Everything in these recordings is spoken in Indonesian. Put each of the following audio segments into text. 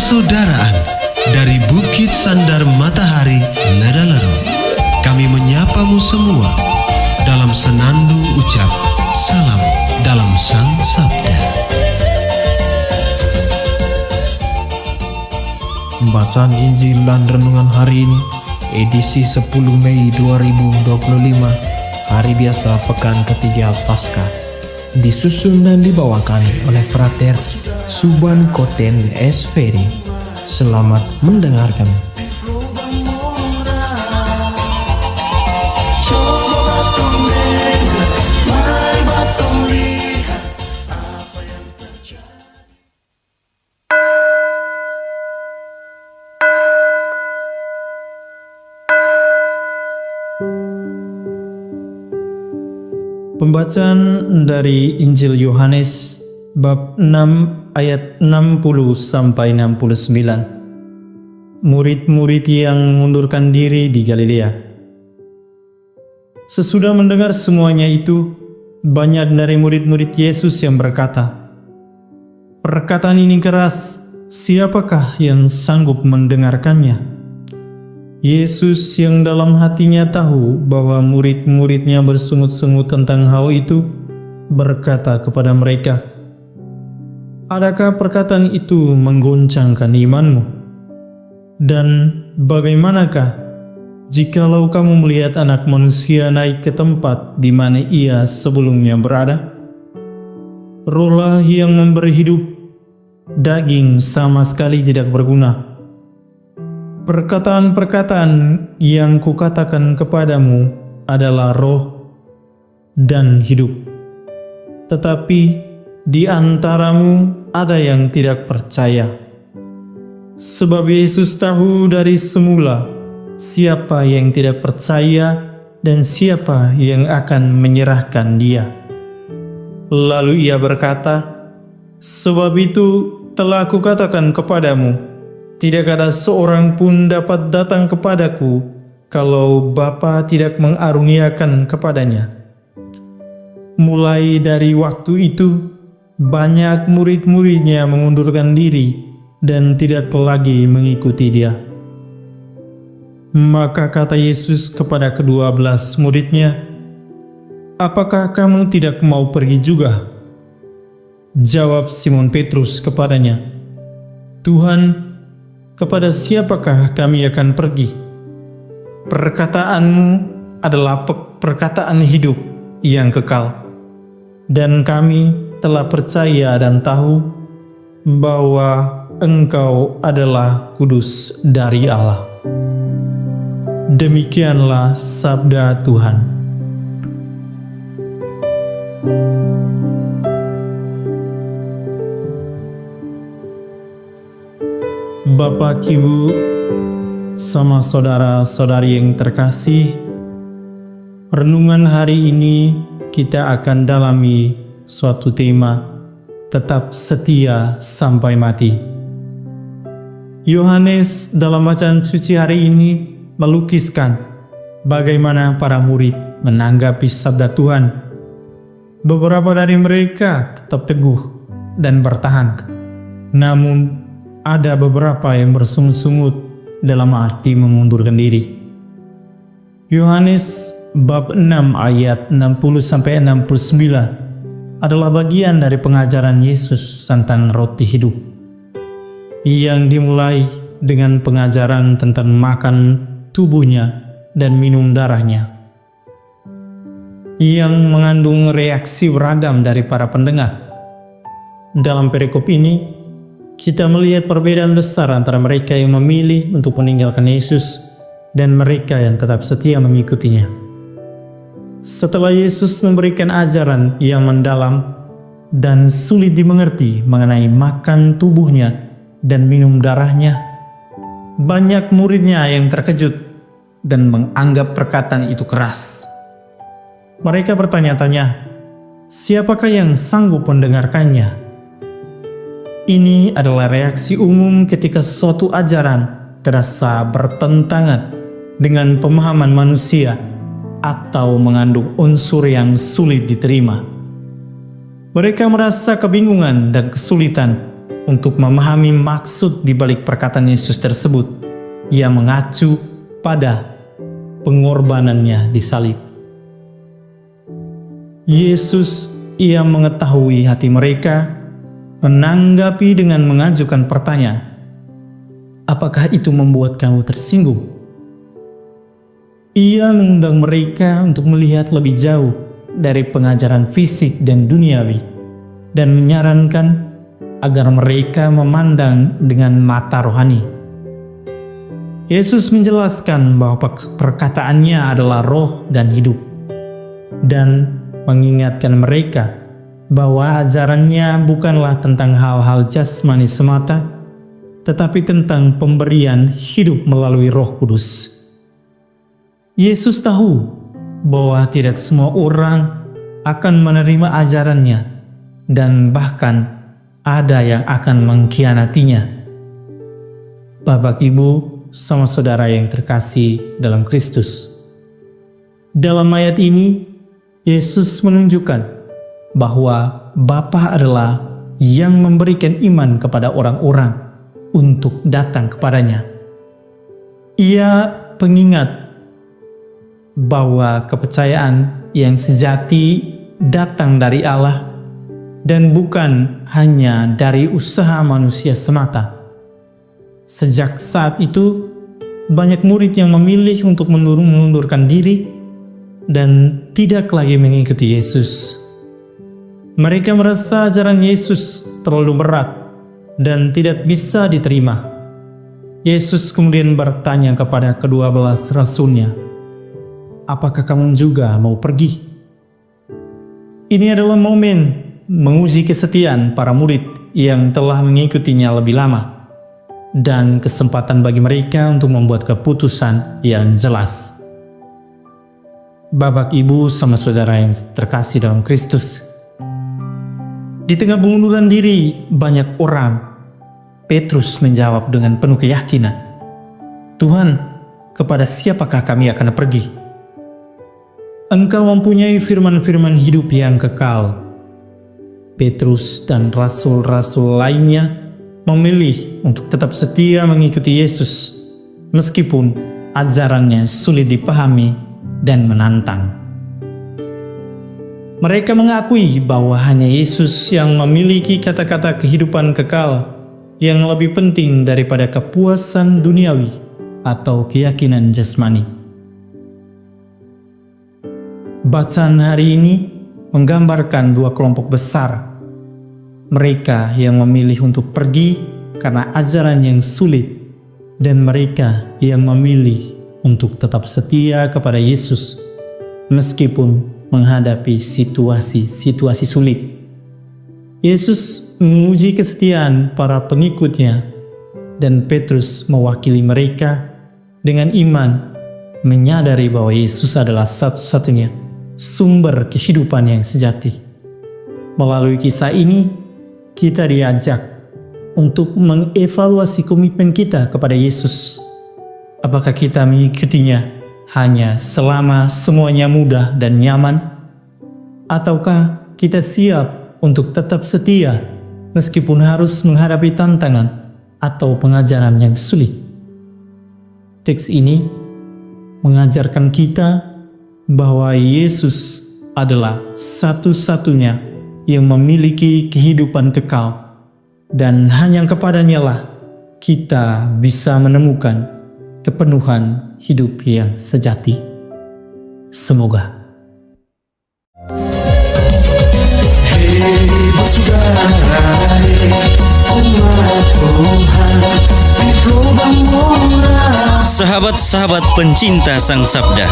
persaudaraan dari Bukit Sandar Matahari Ledalero. Kami menyapamu semua dalam senandung ucap salam dalam Sang Sabda. Bacaan Injil dan Renungan hari ini, edisi 10 Mei 2025, hari biasa pekan ketiga Paskah. Disusun dan dibawakan oleh Frater Suban Koten Esferi. Selamat mendengarkan. Pembacaan dari Injil Yohanes bab 6 ayat 60 sampai 69. Murid-murid yang mengundurkan diri di Galilea. Sesudah mendengar semuanya itu, banyak dari murid-murid Yesus yang berkata, "Perkataan ini keras, siapakah yang sanggup mendengarkannya?" Yesus yang dalam hatinya tahu bahwa murid-muridnya bersungut-sungut tentang hal itu, berkata kepada mereka, "Adakah perkataan itu menggoncangkan imanmu? Dan bagaimanakah jikalau kamu melihat Anak Manusia naik ke tempat di mana ia sebelumnya berada? Rohlah yang memberi hidup, daging sama sekali tidak berguna. Perkataan-perkataan yang kukatakan kepadamu adalah roh dan hidup. Tetapi di antaramu ada yang tidak percaya." Sebab Yesus tahu dari semula siapa yang tidak percaya dan siapa yang akan menyerahkan Dia. Lalu Ia berkata, "Sebab itu telah kukatakan kepadamu, tidak ada seorang pun dapat datang kepadaku kalau Bapa tidak mengaruniakan kepadanya." Mulai dari waktu itu, banyak murid-muridnya mengundurkan diri dan tidak lagi mengikuti Dia. Maka kata Yesus kepada ke-12 muridnya, "Apakah kamu tidak mau pergi juga?" Jawab Simon Petrus kepadanya, "Tuhan, kepada siapakah kami akan pergi? Perkataanmu adalah perkataan hidup yang kekal, dan kami telah percaya dan tahu bahwa Engkau adalah kudus dari Allah." Demikianlah sabda Tuhan. Bapak, Ibu, sama saudara-saudari yang terkasih, renungan hari ini kita akan dalami suatu tema, tetap setia sampai mati. Yohanes dalam bacaan suci hari ini melukiskan bagaimana para murid menanggapi sabda Tuhan. Beberapa dari mereka tetap teguh dan bertahan, namun ada beberapa yang bersungut-sungut dalam arti mengundurkan diri. Yohanes bab 6 ayat 60-69 adalah bagian dari pengajaran Yesus tentang roti hidup, yang dimulai dengan pengajaran tentang makan tubuhnya dan minum darahnya, yang mengandung reaksi beragam dari para pendengar. Dalam perikop ini, kita melihat perbedaan besar antara mereka yang memilih untuk meninggalkan Yesus dan mereka yang tetap setia mengikutinya. Setelah Yesus memberikan ajaran yang mendalam dan sulit dimengerti mengenai makan tubuhnya dan minum darahnya, banyak muridnya yang terkejut dan menganggap perkataan itu keras. Mereka bertanya-tanya, siapakah yang sanggup mendengarkannya? Ini adalah reaksi umum ketika suatu ajaran terasa bertentangan dengan pemahaman manusia atau mengandung unsur yang sulit diterima. Mereka merasa kebingungan dan kesulitan untuk memahami maksud di balik perkataan Yesus tersebut, ia mengacu pada pengorbanannya di salib. Yesus, ia mengetahui hati mereka, menanggapi dengan mengajukan pertanyaan, apakah itu membuat kamu tersinggung? Ia mengundang mereka untuk melihat lebih jauh dari pengajaran fisik dan duniawi, dan menyarankan agar mereka memandang dengan mata rohani. Yesus menjelaskan bahwa perkataannya adalah roh dan hidup, dan mengingatkan mereka bahwa ajarannya bukanlah tentang hal-hal jasmani semata, tetapi tentang pemberian hidup melalui Roh Kudus. Yesus tahu bahwa tidak semua orang akan menerima ajarannya, dan bahkan ada yang akan mengkhianatinya. Bapak, Ibu, sama saudara yang terkasih dalam Kristus, dalam ayat ini Yesus menunjukkan bahwa Bapa adalah yang memberikan iman kepada orang-orang untuk datang kepadanya. Ia pengingat bahwa kepercayaan yang sejati datang dari Allah dan bukan hanya dari usaha manusia semata. Sejak saat itu, banyak murid yang memilih untuk mengundurkan diri dan tidak lagi mengikuti Yesus. Mereka merasa ajaran Yesus terlalu berat dan tidak bisa diterima. Yesus kemudian bertanya kepada ke-12 rasulnya, apakah kamu juga mau pergi? Ini adalah momen menguji kesetiaan para murid yang telah mengikutinya lebih lama, dan kesempatan bagi mereka untuk membuat keputusan yang jelas. Bapak, Ibu, sama saudara yang terkasih dalam Kristus, di tengah pengunduran diri banyak orang, Petrus menjawab dengan penuh keyakinan, Tuhan, kepada siapakah kami akan pergi? Engkau mempunyai firman-firman hidup yang kekal. Petrus dan rasul-rasul lainnya memilih untuk tetap setia mengikuti Yesus, meskipun ajarannya sulit dipahami dan menantang. Mereka mengakui bahwa hanya Yesus yang memiliki kata-kata kehidupan kekal yang lebih penting daripada kepuasan duniawi atau keyakinan jasmani. Bacaan hari ini menggambarkan dua kelompok besar. Mereka yang memilih untuk pergi karena ajaran yang sulit, dan mereka yang memilih untuk tetap setia kepada Yesus meskipun menghadapi situasi-situasi sulit. Yesus menguji kesetiaan para pengikutnya, dan Petrus mewakili mereka dengan iman, menyadari bahwa Yesus adalah satu-satunya sumber kehidupan yang sejati. Melalui kisah ini, kita diajak untuk mengevaluasi komitmen kita kepada Yesus. Apakah kita mengikutinya hanya selama semuanya mudah dan nyaman? Ataukah kita siap untuk tetap setia meskipun harus menghadapi tantangan atau pengajaran yang sulit? Teks ini mengajarkan kita bahwa Yesus adalah satu-satunya yang memiliki kehidupan kekal, dan hanya kepadanya lah kita bisa menemukan kepenuhan hidup yang sejati. Semoga. Hei saudara, umat Tuhan, Sahabat-sahabat pencinta Sang Sabda,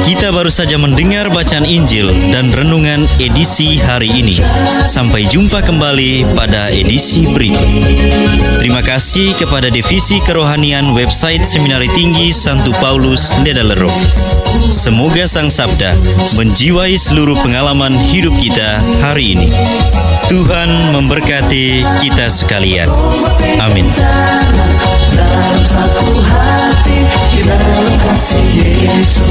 kita baru saja mendengar bacaan Injil dan renungan edisi hari ini. Sampai jumpa kembali pada edisi berikut. Terima kasih kepada Divisi Kerohanian website Seminari Tinggi Santo Paulus Nedalero. Semoga Sang Sabda menjiwai seluruh pengalaman hidup kita hari ini. Tuhan memberkati kita sekalian. Amin. dalam satu hati di dalam kasih Yesus.